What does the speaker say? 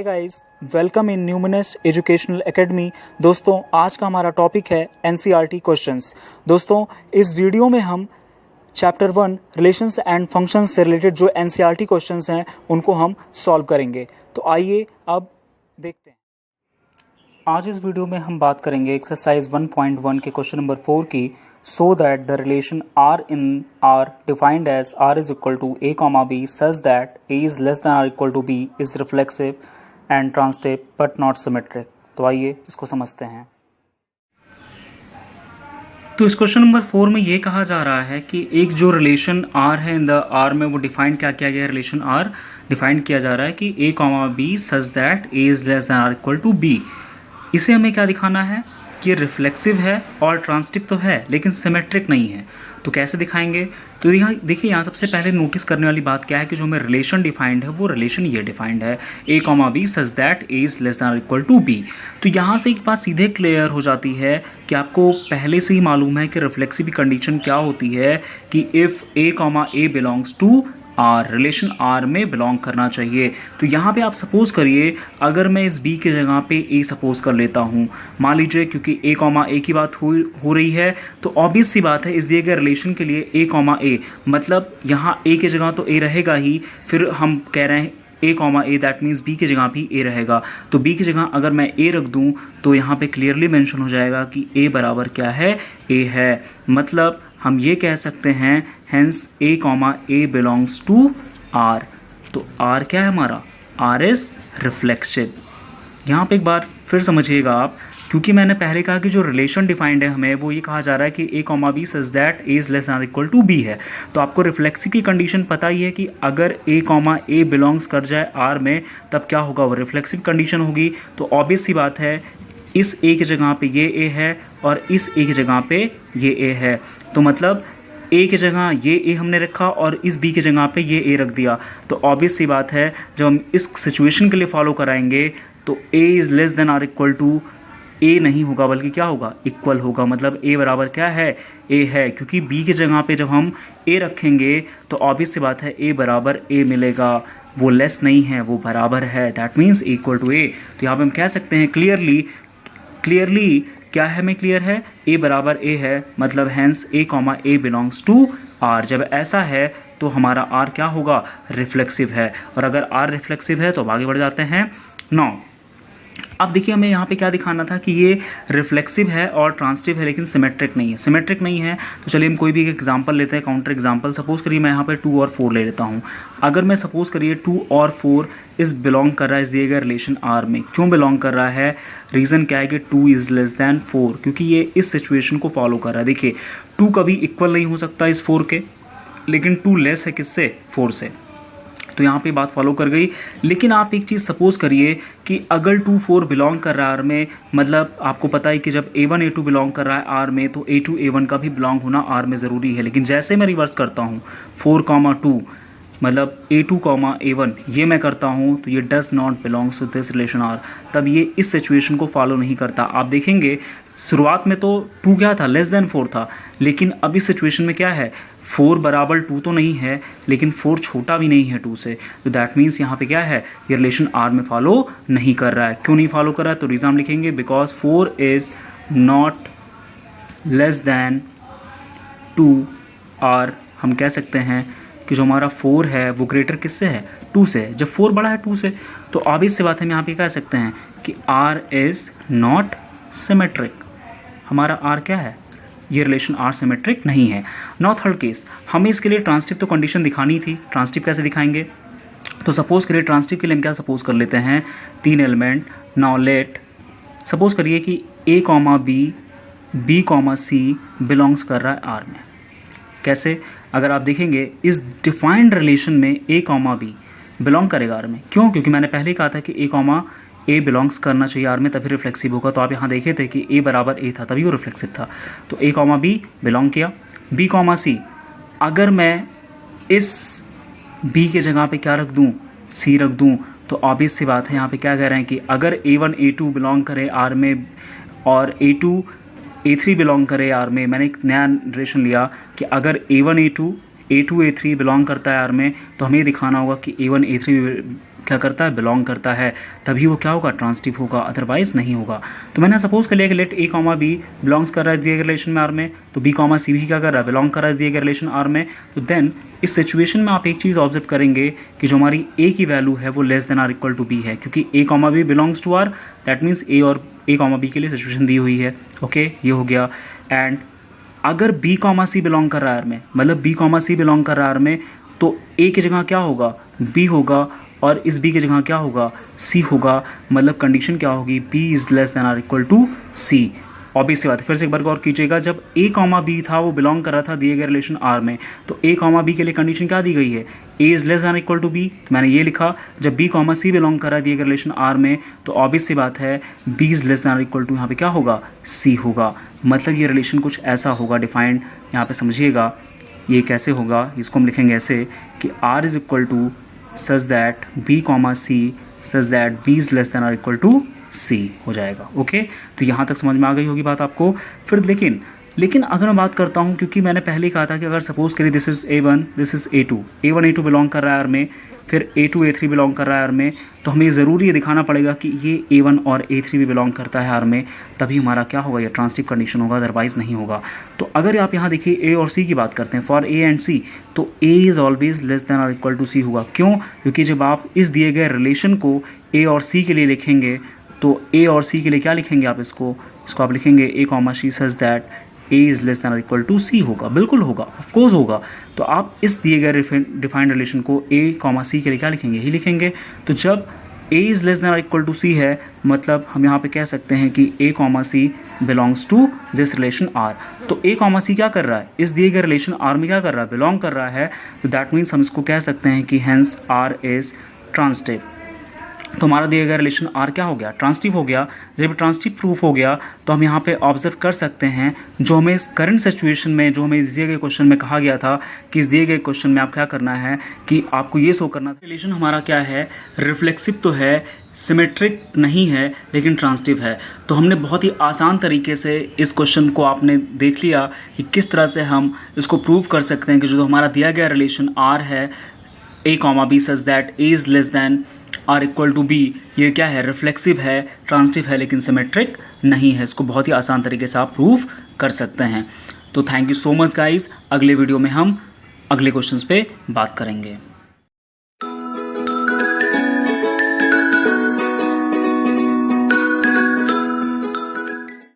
Guys, welcome in Numinous educational academy. दोस्तों, आज का हमारा टॉपिक है एनसीईआरटी क्वेश्चंस। दोस्तों, इस वीडियो में हम चैप्टर 1 रिलेशंस एंड फंक्शंस से रिलेटेड जो एनसीईआरटी क्वेश्चंस हैं उनको हम सॉल्व करेंगे। तो आइए अब देखते हैं। आज इस वीडियो में हम बात करेंगे एक्सरसाइज 1.1 के क्वेश्चन नंबर 4 की। So that the relation R in R defined as R is equal to A comma B such that A is less than or equal to B is reflexive and transitive but not symmetric। तो आइए इसको समझते हैं। तो इस question number 4 में ये कहा जा रहा है कि एक जो रिलेशन R है इन द R में वो डिफाइंड क्या किया गया है। रिलेशन R डिफाइंड किया जा रहा है कि A comma B such that A is less than or equal to B। इसे हमें क्या दिखाना है कि रिफ्लेक्सिव है और ट्रांसिटिव तो है लेकिन सिमेट्रिक नहीं है। तो कैसे दिखाएंगे? तो यहाँ देखिए, यहाँ सबसे पहले नोटिस करने वाली बात क्या है कि जो हमें रिलेशन डिफाइंड है वो रिलेशन ये डिफाइंड है A comma B such that A is less than equal to B। तो यहाँ से एक बात सीधे क्लियर हो जाती है कि आपको पहले से ही मालूम है कि रिफ्लेक्सिव कंडीशन क्या होती है कि if A comma A belongs to R, relation R में बिलोंग करना चाहिए। तो यहाँ पे आप सपोज करिए, अगर मैं इस बी की जगह पे ए सपोज कर लेता हूँ, मान लीजिए, क्योंकि ए कॉमा ए की बात हो रही है तो ऑब्वियस सी बात है इस दिए गए रिलेशन के लिए ए कॉमा ए, मतलब यहाँ ए की जगह तो ए रहेगा ही, फिर हम कह रहे हैं a comma a, that means b की जगह भी ए रहेगा। तो बी की जगह अगर मैं ए रख दूं तो यहाँ पे क्लियरली मेंशन हो जाएगा कि ए बराबर क्या है, ए है। मतलब हम ये कह सकते हैं hence A comma A belongs to R. तो आर क्या है हमारा? R is reflexive. यहाँ पे एक बार फिर समझिएगा आप, क्योंकि मैंने पहले कहा कि जो रिलेशन डिफाइंड है हमें वो ये कहा जा रहा है कि a comma B such that a is less than equal to b है। तो आपको रिफ्लेक्सिव की कंडीशन पता ही है कि अगर ए कॉमा ए बिलोंग्स कर जाए आर में तब क्या होगा, वो रिफ्लेक्सिव कंडीशन होगी। तो ऑब्वियस सी बात है इस ए की जगह पे ये ए है और इस ए की जगह पे ये ए है। तो मतलब ए की जगह ये ए हमने रखा और इस बी की जगह पे ये ए रख दिया। तो ऑब्वियस सी बात है जब हम इस सिचुएशन के लिए फॉलो कराएंगे तो a is less than or equal to a नहीं होगा बल्कि क्या होगा, इक्वल होगा। मतलब ए बराबर क्या है, ए है, क्योंकि बी की जगह पे जब हम ए रखेंगे तो ऑब्वियस सी बात है ए बराबर ए मिलेगा, वो लेस नहीं है, वो बराबर है, दैट मीन्स इक्वल टू ए। तो यहाँ पे हम कह सकते हैं क्लियरली क्या है, हमें क्लियर है ए बराबर ए है, मतलब hence A comma A belongs to R. जब ऐसा है तो हमारा आर क्या होगा, रिफ्लेक्सिव है। और अगर आर रिफ्लेक्सिव है तो अब आगे बढ़ जाते हैं। नौ, अब देखिए हमें यहाँ पे क्या दिखाना था कि ये रिफ्लेक्सिव है और ट्रांसिटिव है लेकिन सिमेट्रिक नहीं है। सिमेट्रिक नहीं है तो चलिए हम कोई भी एग्जांपल लेते हैं, काउंटर एग्जांपल। सपोज करिए मैं यहाँ पे 2 और 4 ले लेता हूँ। अगर मैं सपोज करिए 2 और 4 इस बिलोंग कर रहा है इस दिए गए रिलेशन आर में। क्यों बिलोंग कर रहा है? रीजन क्या है कि 2 इज लेस देन 4, क्योंकि ये इस सिचुएशन को फॉलो कर रहा है। देखिए 2 कभी इक्वल नहीं हो सकता इस 4 के, लेकिन 2 लेस है किससे, 4 से। तो यहाँ पे बात फॉलो कर गई। लेकिन आप एक चीज़ सपोज करिए कि अगर 2 4 बिलोंग कर रहा है आर में, मतलब आपको पता है कि जब A1 A2 बिलोंग कर रहा है आर में तो A2 A1 का भी बिलोंग होना आर में ज़रूरी है। लेकिन जैसे मैं रिवर्स करता हूँ 4, 2 मतलब A2, A1 ये मैं करता हूँ तो ये does not belongs to this relation R, तब ये इस सिचुएशन को फॉलो नहीं करता। आप देखेंगे शुरुआत में तो 2 क्या था, लेस देन 4 था, लेकिन अब इस सिचुएशन में क्या है, 4 बराबर 2 तो नहीं है लेकिन 4 छोटा भी नहीं है 2 से। तो दैट मीन्स यहाँ पे क्या है, ये रिलेशन आर में फॉलो नहीं कर रहा है। क्यों नहीं फॉलो कर रहा है? तो रीजन हम लिखेंगे because 4 is not less than 2 और हम कह सकते हैं कि जो हमारा 4 है वो ग्रेटर किससे है, 2 से। जब 4 बड़ा है 2 से तो ऑब्वियस सी बात है हम यहाँ पे कह सकते हैं कि आर इज नॉट सिमेट्रिक। हमारा आर क्या है, ये रिलेशन आर सिमेट्रिक नहीं है। नाउ थर्ड केस, हमें इसके लिए ट्रांसिटिव तो कंडीशन दिखानी थी। ट्रांसिटिव कैसे दिखाएंगे? तो सपोज करिए ट्रांसिटिव के लिए हम क्या सपोज कर लेते हैं, 3 एलिमेंट। नाउ लेट सपोज करिए कि a comma B, B comma C belongs कर रहा है आर में। कैसे? अगर आप देखेंगे इस डिफाइंड रिलेशन में ए कॉमा बी बिलोंग करेगा आर में। क्यों? क्योंकि मैंने पहले ही कहा था कि ए कॉमा ए बिलोंग्स करना चाहिए आर में तभी रिफ्लेक्सिव होगा। तो आप यहाँ देखे थे कि ए बराबर ए था तभी वो रिफ्लेक्सिव था। तो ए कॉमा बी बिलोंग किया। बी कॉमा सी, अगर मैं इस बी के जगह पे क्या रख दूँ, सी रख दूँ, तो ऑब्वियस सी बात है यहाँ पे क्या कह रहे हैं कि अगर A1 A2 बिलोंग करे आर में और A2 A3 बिलोंग करे आर में, मैंने एक नया रिलेशन लिया कि अगर A1 A2 A2 A3 belong करता है आर में तो हमें दिखाना होगा कि A1 A3 क्या करता है, बिलोंग करता है, तभी वो क्या होगा, ट्रांसिटिव होगा, अदरवाइज नहीं होगा। तो मैंने सपोज कर लिया कि लेट ए कॉमा बी बिलोंग्स कर रहा है दिए गए रिलेशन में आर में, तो बी कॉमा सी भी क्या कर रहा है, बिलोंग कर रहा है दिए गए रिलेशन आर में। तो देन इस सिचुएशन में आप एक चीज़ ऑब्जर्व करेंगे कि जो हमारी ए की वैल्यू है वो less than or equal to b है, क्योंकि a comma b belongs to R, that means a और ए कॉमा बी के लिए सिचुएशन दी हुई है। ओके, ये हो गया। एंड अगर बी कॉमा सी बिलोंग कर रहा है आर में, मतलब बी कॉमा सी बिलोंग कर रहा है आर में, तो ए की जगह क्या होगा, बी होगा, और इस बी की जगह क्या होगा, सी होगा। मतलब कंडीशन क्या होगी, b is less than or equal to c. Obvious सी बात है। फिर से एक बार गौर कीजिएगा, जब ए कॉमा बी था वो बिलोंग कर रहा था दिए गए रिलेशन आर में, तो ए कॉमा बी के लिए कंडीशन क्या दी गई है, a is less than equal to b. मैंने ये लिखा, जब बी कॉमा सी बिलोंग कर रहा है दिए गए रिलेशन आर में, तो ऑब्वियस सी बात है B is less than equal to यहाँ पे क्या होगा, सी होगा। मतलब ये रिलेशन कुछ ऐसा होगा डिफाइंड, यहाँ पे समझिएगा ये कैसे होगा, इसको हम लिखेंगे ऐसे कि R is equal to such that b comma c such that b is less than equal to c हो जाएगा। ओके, तो यहाँ तक समझ में आ गई होगी बात आपको। फिर लेकिन अगर मैं बात करता हूँ, क्योंकि मैंने पहले ही कहा था कि अगर सपोज करिए this is A1, this is A2, A1 A2 belong कर रहा है आर में, फिर A2 A3 बिलोंग कर रहा है आर में, तो हमें ज़रूरी ये दिखाना पड़ेगा कि ये A1 और A3 भी बिलोंग करता है आर में, तभी हमारा क्या होगा, ये ट्रांसिटिव कंडीशन होगा, अदरवाइज नहीं होगा। तो अगर आप यहाँ देखिए A और C की बात करते हैं, फॉर A एंड C, तो A is always less than और इक्वल टू C होगा। क्यों? क्योंकि जब आप इस दिए गए रिलेशन को A और C के लिए लिखेंगे, तो A और C के लिए क्या लिखेंगे आप, इसको आप लिखेंगे A comma C such that A is less than equal to C होगा। बिल्कुल होगा, ऑफकोर्स होगा। तो आप इस दिए गए डिफाइंड रिलेशन को A कॉमा C के लिए क्या लिखेंगे, ही लिखेंगे। तो जब A is less than equal to C है, मतलब हम यहाँ पे कह सकते हैं कि A comma C belongs to this relation R। तो A कॉमा C क्या कर रहा है, इस दिए गए रिलेशन R में क्या कर रहा है, बिलोंग कर रहा है। तो दैट मीन्स हम इसको कह सकते हैं कि हेंस R इज ट्रांसिटिव। तो हमारा दिया गया रिलेशन आर क्या हो गया, ट्रांसिटिव हो गया। जब ट्रांसिटिव प्रूफ हो गया, तो हम यहाँ पे ऑब्जर्व कर सकते हैं जो हमें इस करंट सिचुएशन में, जो हमें इस दिए गए क्वेश्चन में कहा गया था कि इस दिए गए क्वेश्चन में आप क्या करना है कि आपको ये शो करना, रिलेशन हमारा क्या है, रिफ्लेक्सिव तो है, सिमेट्रिक नहीं है, लेकिन ट्रांसिटिव है। तो हमने बहुत ही आसान तरीके से इस क्वेश्चन को आपने देख लिया कि किस तरह से हम इसको प्रूव कर सकते हैं कि जो हमारा दिया गया रिलेशन आर है, A comma B such that A is less than or equal to B, ये क्या है, रिफ्लेक्सिव है, ट्रांसिटिव है, लेकिन सिमेट्रिक नहीं है। इसको बहुत ही आसान तरीके से आप प्रूव कर सकते हैं। तो thank you so much guys. अगले वीडियो में हम अगले क्वेश्चंस पे बात करेंगे।